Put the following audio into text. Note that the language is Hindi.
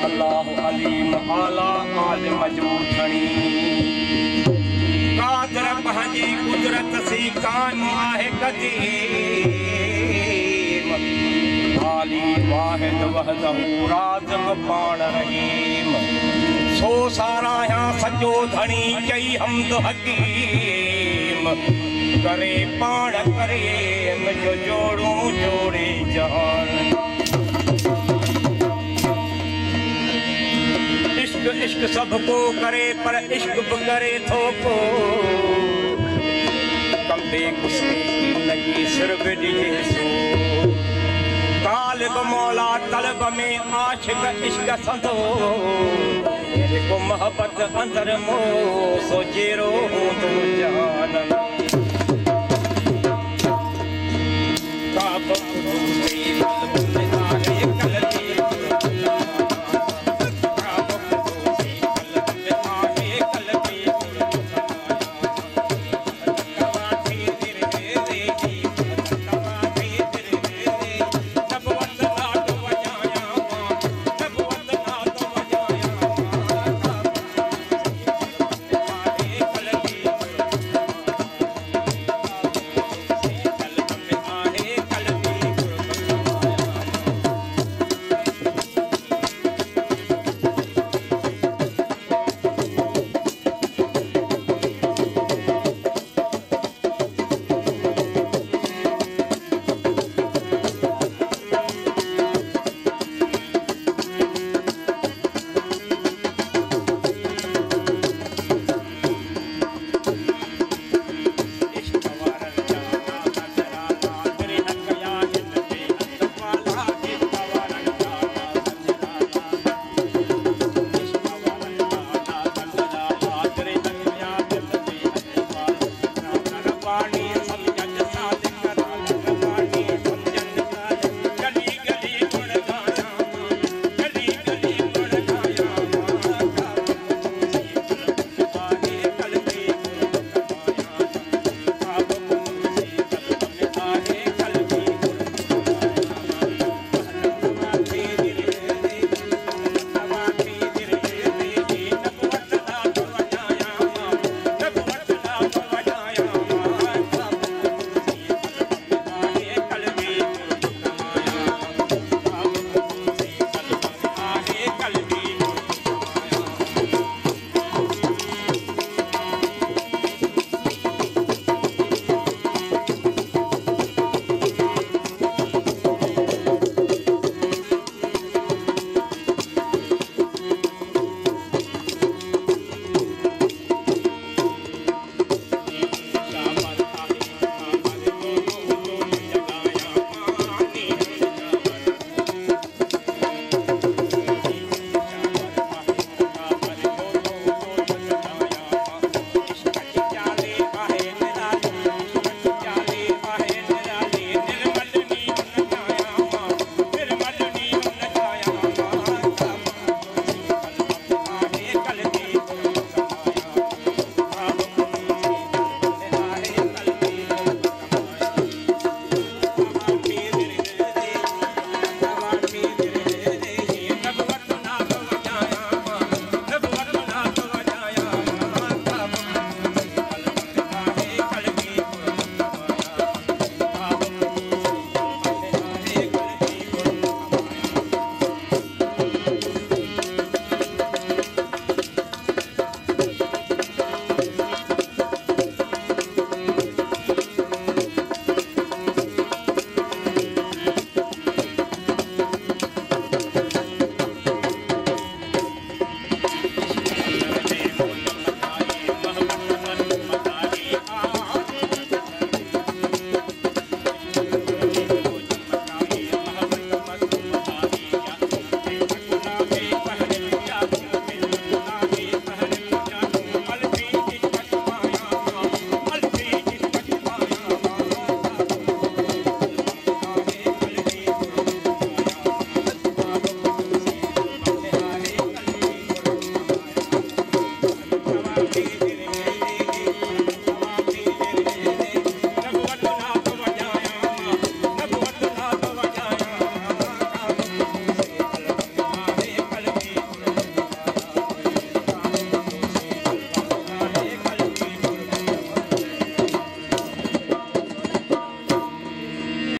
अल्लाह अलीम आला आल मजबूत धणी कादर पंहिंजी कुदरत सी कान आहे कदीम आली वाहिद वहदहू राज़िक़ पाण रहीम सो सारायां सॼो धणी चई हमद हकीम करे पाण करे मुंहिंजो जोड़ू जोड़े जहान इश्क इश्क सब को करे पर इश्क भी करे थो को कंबे कुस्ती की लगी सिर बिड़िए सो तालिब मौला तलब में आशिक इश्क संदो जेको मोहब्बत अंदर मो सो जेरो हूंदो जान काब कुदूसी कल्ब में आहे कलती Thank you.